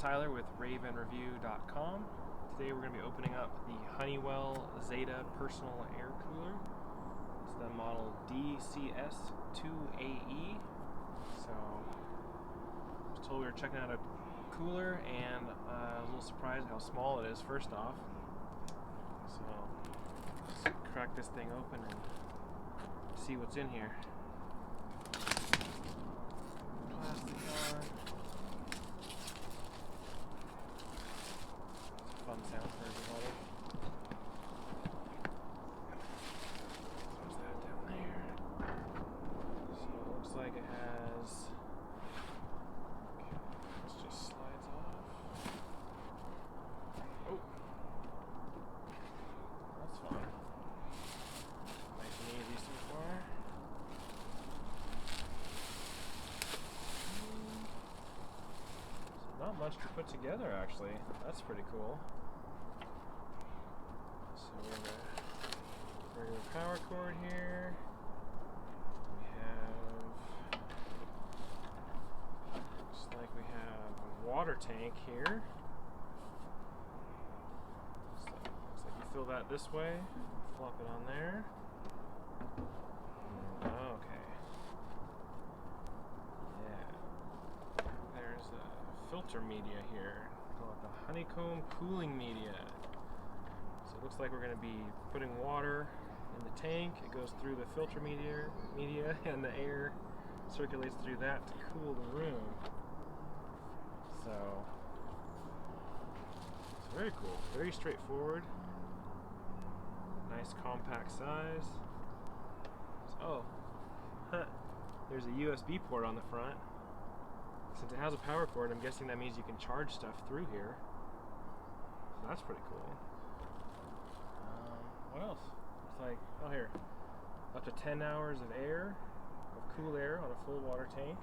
Tyler with raveandreview.com. Today we're going to be opening up the Honeywell Zeta Personal Air Cooler. It's the model DCS2AE. So I was told we were checking out a cooler, and I was a little surprised how small it is first off. So let's crack this thing open and see what's in here. Plastic on. Fun sound for everybody. There's that down there. So it looks like it has. Okay, this just slides off. Oh, that's fine. Nice and easy so far. Not much to put together, actually. That's pretty cool. So we have a regular power cord here. We have, looks like we have a water tank here. So looks like you fill that this way, flop it on there. Okay. Yeah. There's a filter media here. Call it the honeycomb cooling media. So it looks like we're going to be putting water in the tank. It goes through the filter media, and the air circulates through that to cool the room. So it's very cool, very straightforward. Nice compact size. So, there's a USB port on the front. Since it has a power cord, I'm guessing that means you can charge stuff through here. So that's pretty cool. What else? It's like, oh here, up to 10 hours of air, of cool air on a full water tank.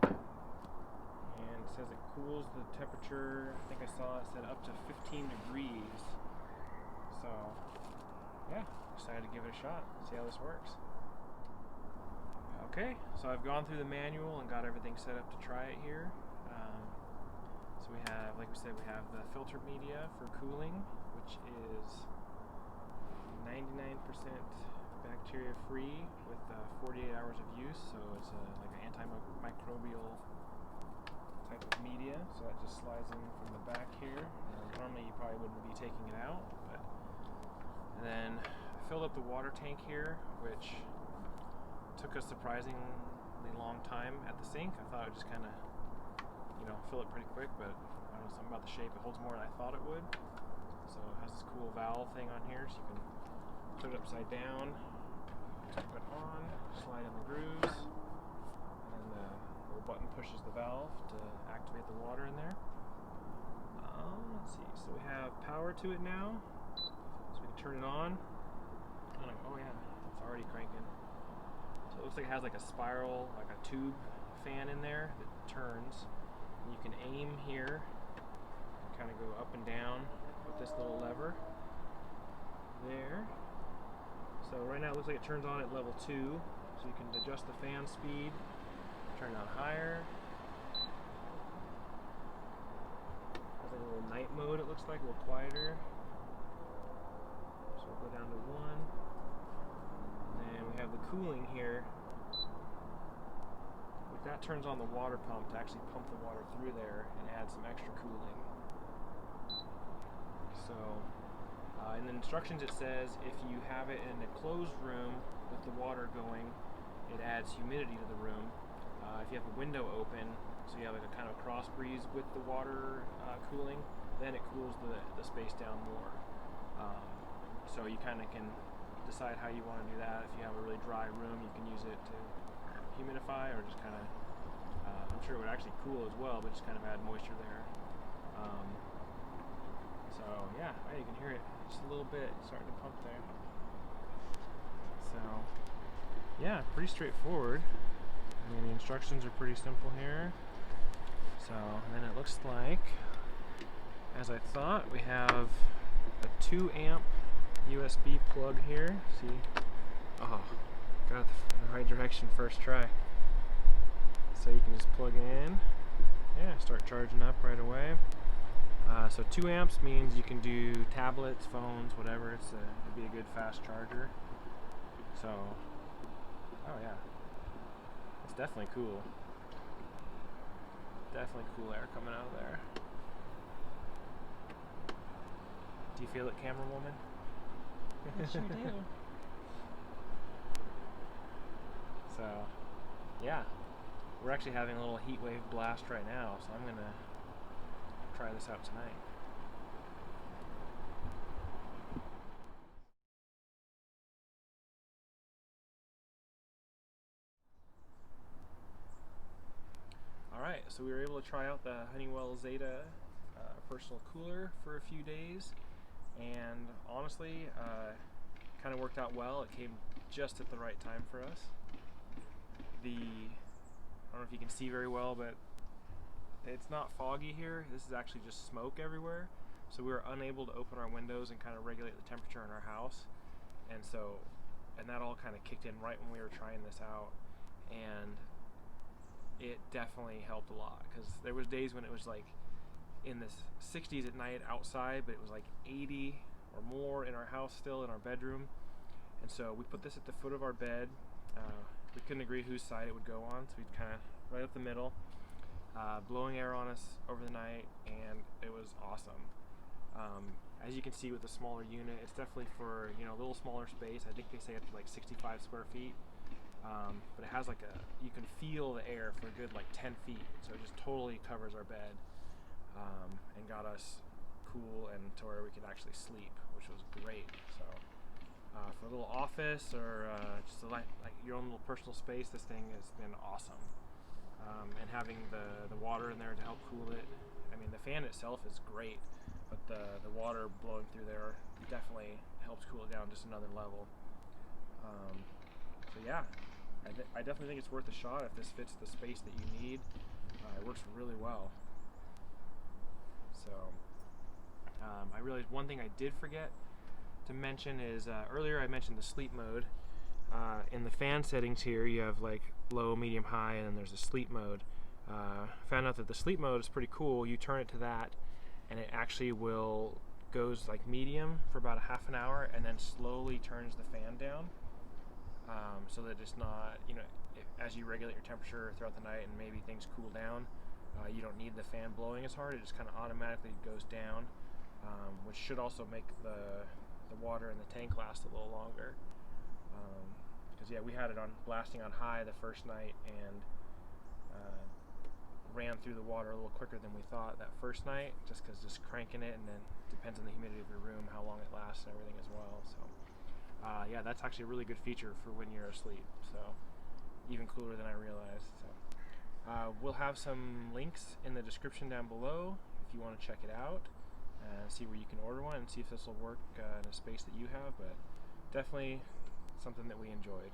And it says it cools the temperature, I think I saw it said up to 15 degrees. So, yeah, excited to give it a shot, see how this works. Okay, so I've gone through the manual and got everything set up to try it here. So we have, like we said, we have the filter media for cooling, which is 99% bacteria free with 48 hours of use. So it's like an antimicrobial type of media. So that just slides in from the back here. Normally you probably wouldn't be taking it out, but and then I filled up the water tank here, which took a surprisingly long time at the sink. I thought it would just kind of, fill it pretty quick, but I don't know, something about the shape. It holds more than I thought it would. So it has this cool valve thing on here, so you can put it upside down, tap it on, slide in the grooves, and then the little button pushes the valve to activate the water in there. Let's see, so we have power to it now, so we can turn it on. Oh yeah, it's already cranking. So it looks like it has like a spiral, like a tube fan in there that turns. And you can aim here and kind of go up and down with this little lever there. So right now it looks like it turns on at level 2, so you can adjust the fan speed, turn it on higher. Has like a little night mode, it looks like, a little quieter. So we'll go down to 1. And we have the cooling here. That turns on the water pump to actually pump the water through there and add some extra cooling. So in the instructions it says if you have it in a closed room with the water going, it adds humidity to the room. If you have a window open, so you have like a kind of cross breeze with the water cooling, then it cools the space down more. So you kind of can decide how you want to do that. If you have a really dry room, you can use it to humidify, or just kind of, I'm sure it would actually cool as well, but just kind of add moisture there. So yeah, you can hear it just a little bit starting to pump there. So yeah, pretty straightforward. I mean, the instructions are pretty simple here. So then it looks like, as I thought, we have a 2 amp USB plug here. See? Oh, got it in the right direction first try. So you can just plug it in, Yeah, start charging up right away. So 2 amps means you can do tablets, phones, whatever. It'd be a good fast charger. So, oh yeah, it's definitely cool. Definitely cool air coming out of there. Do you feel it, camera woman? I sure do. So, yeah, we're actually having a little heat wave blast right now, so I'm gonna try this out tonight. Alright, so we were able to try out the Honeywell Zeta Personal Cooler for a few days, and honestly, kind of worked out well. It came just at the right time for us. I don't know if you can see very well, but it's not foggy here. This is actually just smoke everywhere, so we were unable to open our windows and kind of regulate the temperature in our house, and that all kind of kicked in right when we were trying this out, and it definitely helped a lot, because there was days when it was like in the 60s at night outside, but it was like 80 or more in our house still, in our bedroom. And so we put this at the foot of our bed. We couldn't agree whose side it would go on, so we'd kind of right up the middle, blowing air on us over the night, and it was awesome. As you can see with the smaller unit, it's definitely for, you know, a little smaller space. I think they say up to like 65 square feet. But it has like you can feel the air for a good like 10 feet, so it just totally covers our bed, and got us cool and to where we could actually sleep, which was great. So for a little office or just like your own little personal space, this thing has been awesome. And having the water in there to help cool it. I mean, the fan itself is great, but the water blowing through there definitely helps cool it down just another level. So yeah, I definitely think it's worth a shot if this fits the space that you need. It works really well. So I realized one thing I did forget to mention is earlier I mentioned the sleep mode. In the fan settings here, you have like low, medium, high, and then there's a sleep mode. Found out that the sleep mode is pretty cool. You turn it to that, and it actually goes like medium for about a half an hour, and then slowly turns the fan down. So that it's not, you know, as you regulate your temperature throughout the night and maybe things cool down, you don't need the fan blowing as hard. It just kind of automatically goes down, which should also make the water in the tank last a little longer. Because yeah, we had it on blasting on high the first night, and ran through the water a little quicker than we thought that first night, just cranking it, and then depends on the humidity of your room how long it lasts and everything as well. So yeah, that's actually a really good feature for when you're asleep, so even cooler than I realized. So we'll have some links in the description down below if you want to check it out and see where you can order one and see if this will work in a space that you have, but definitely something that we enjoyed.